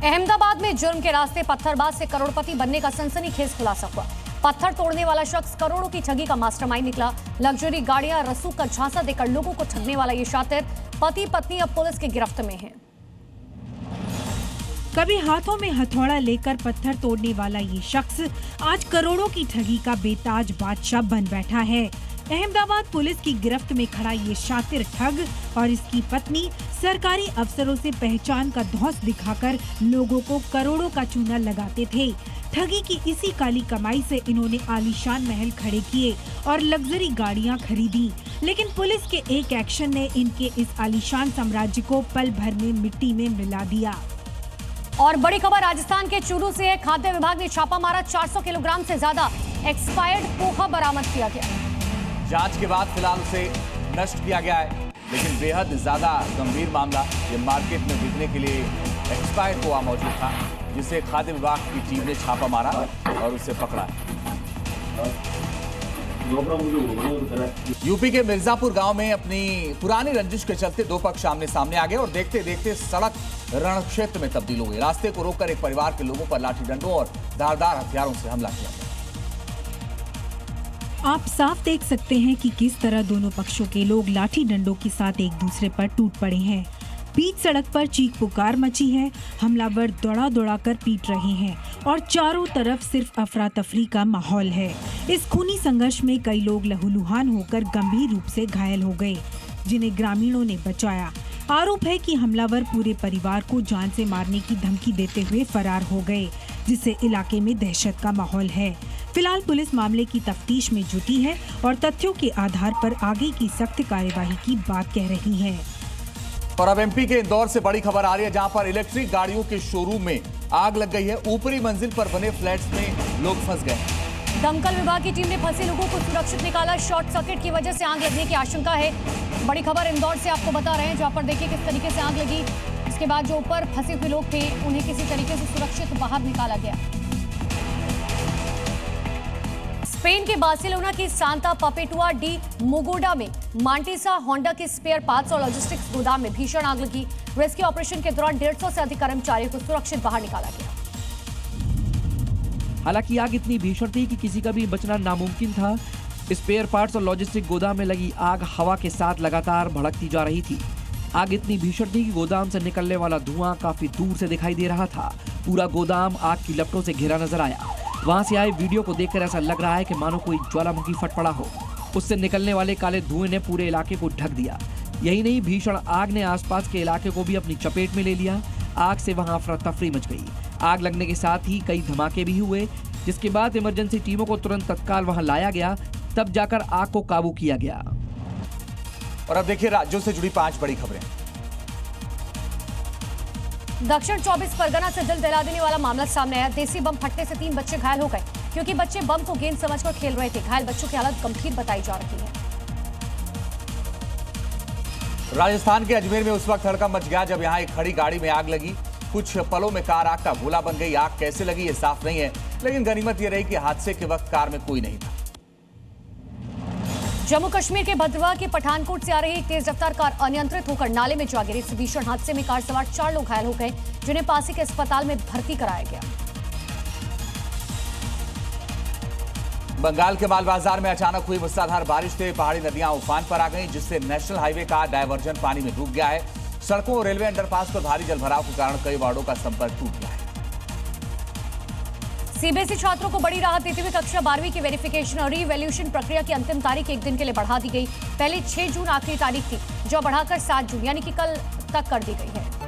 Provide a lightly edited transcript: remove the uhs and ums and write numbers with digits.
अहमदाबाद में जुर्म के रास्ते पत्थरबाज से करोड़पति बनने का सनसनीखेज खुलासा हुआ। पत्थर तोड़ने वाला शख्स करोड़ों की ठगी का मास्टरमाइंड निकला। लग्जरी गाड़ियां, रसूख का झांसा देकर लोगों को ठगने वाला ये शातिर पति पत्नी अब पुलिस की गिरफ्त में है। कभी हाथों में हथौड़ा लेकर पत्थर तोड़ने वाला ये शख्स आज करोड़ों की ठगी का बेताज बादशाह बन बैठा है। अहमदाबाद पुलिस की गिरफ्त में खड़ा ये शातिर ठग और इसकी पत्नी सरकारी अफसरों से पहचान का धौंस दिखाकर लोगों को करोड़ों का चूना लगाते थे। ठगी की इसी काली कमाई से इन्होंने आलीशान महल खड़े किए और लग्जरी गाड़ियां खरीदी, लेकिन पुलिस के एक एक्शन ने इनके इस आलीशान साम्राज्य को पल भर में मिट्टी में मिला दिया। और बड़ी खबर राजस्थान के चूरू से है। खाद्य विभाग ने छापा मारा, 400 किलोग्राम से ज्यादा एक्सपायर्ड पोहा बरामद किया गया। जांच के बाद फिलहाल उसे नष्ट किया गया है, लेकिन बेहद ज्यादा गंभीर मामला। ये मार्केट में बिकने के लिए एक्सपायर्ड पोहा मौजूद था, जिसे खाद्य विभाग की टीम ने छापा मारा और उसे पकड़ा। यूपी के मिर्जापुर गांव में अपनी पुरानी रंजिश के चलते दो पक्ष आमने सामने आ गए और देखते देखते सड़क रण क्षेत्र में तब्दील हो गई। रास्ते को रोककर एक परिवार के लोगों पर लाठी डंडों और धारदार हथियारों से हमला किया गया। आप साफ देख सकते हैं कि किस तरह दोनों पक्षों के लोग लाठी डंडों के साथ एक दूसरे पर टूट पड़े हैं। बीच सड़क पर चीख पुकार मची है, हमलावर दौड़ा दौड़ा कर पीट रहे हैं और चारों तरफ सिर्फ अफरा तफरी का माहौल है। इस खूनी संघर्ष में कई लोग लहूलुहान होकर गंभीर रूप से घायल हो गए, जिन्हें ग्रामीणों ने बचाया। आरोप है कि हमलावर पूरे परिवार को जान से मारने की धमकी देते हुए फरार हो गए, जिससे इलाके में दहशत का माहौल है। फिलहाल पुलिस मामले की तफ्तीश में जुटी है और तथ्यों के आधार पर आगे की सख्त कार्यवाही की बात कह रही है। और अब एमपी के इंदौर से बड़ी खबर आ रही है, जहां पर इलेक्ट्रिक गाड़ियों के शोरूम में आग लग गई है। ऊपरी मंजिल पर बने फ्लैट्स में लोग फंस गए। दमकल विभाग की टीम ने फंसे लोगों को सुरक्षित निकाला। शॉर्ट सर्किट की वजह से आग लगने की आशंका है। बड़ी खबर इंदौर से आपको बता रहे हैं, जहां पर देखिए किस तरीके से आग लगी। इसके बाद जो ऊपर फंसे हुए लोग थे, उन्हें किसी तरीके से सुरक्षित बाहर निकाला गया। स्पेन के बार्सिलोना की सांता पपेटुआ डी मोगोडा में मांटेसा होंडा के स्पेयर पार्ट्स और लॉजिस्टिक्स गोदाम में भीषण आग लगी। रेस्क्यू ऑपरेशन के दौरान 150 से अधिक कर्मचारियों को सुरक्षित बाहर निकाला गया। हालांकि आग इतनी भीषण थी कि किसी का भी बचना नामुमकिन था। स्पेयर पार्ट्स और लॉजिस्टिक गोदाम में लगी आग हवा के साथ लगातार भड़कती जा रही थी। आग इतनी भीषण थी कि गोदाम से निकलने वाला धुआं काफी दूर से दिखाई दे रहा था। पूरा गोदाम आग की लपटों से घिरा नजर आया। वहां से आए वीडियो को देखकर ऐसा लग रहा है कि मानो कोई ज्वालामुखी फट पड़ा हो। उससे निकलने वाले काले धुएं ने पूरे इलाके को ढक दिया। यही नहीं, भीषण आग ने आसपास के इलाके को भी अपनी चपेट में ले लिया। आग से वहां अफरा तफरी मच गई। आग लगने के साथ ही कई धमाके भी हुए, जिसके बाद इमरजेंसी टीमों को तुरंत तत्काल वहां लाया गया, तब जाकर आग को काबू किया गया। और अब देखिए राज्यों से जुड़ी 5 बड़ी खबरें। दक्षिण 24 परगना से दिल दहला देने वाला मामला सामने आया। देसी बम फटने से 3 बच्चे घायल हो गए, क्योंकि बच्चे बम को गेंद समझकर खेल रहे थे। घायल बच्चों की हालत गंभीर बताई जा रही है। राजस्थान के अजमेर में उस वक्त हड़कंप मच गया जब यहां एक खड़ी गाड़ी में आग लगी। कुछ पलों में कार आग का गोला बन गई। आग कैसे लगी ये साफ नहीं है, लेकिन गनीमत ये रही कि हादसे के वक्त कार में कोई नहीं था। जम्मू कश्मीर के भद्रवाह के पठानकोट से आ रही एक तेज रफ्तार कार अनियंत्रित होकर नाले में जा गिरी। इस भीषण हादसे में कार सवार 4 लोग घायल हो गए, जिन्हें पास के अस्पताल में भर्ती कराया गया। बंगाल के माल बाजार में अचानक हुई मूसलाधार बारिश से पहाड़ी नदियां उफान पर आ गईं, जिससे नेशनल हाईवे का डायवर्जन पानी में डूब गया है। सड़कों और रेलवे अंडरपास पर भारी जलभराव के कारण कई वार्डों का संपर्क टूट गया है। सीबीएसई छात्रों को बड़ी राहत देते हुए कक्षा 12वीं की वेरिफिकेशन और रीवैल्यूएशन प्रक्रिया की अंतिम तारीख 1 दिन के लिए बढ़ा दी गई। पहले 6 जून आखिरी तारीख थी, जो बढ़ाकर 7 जून यानी कि कल तक कर दी गई है।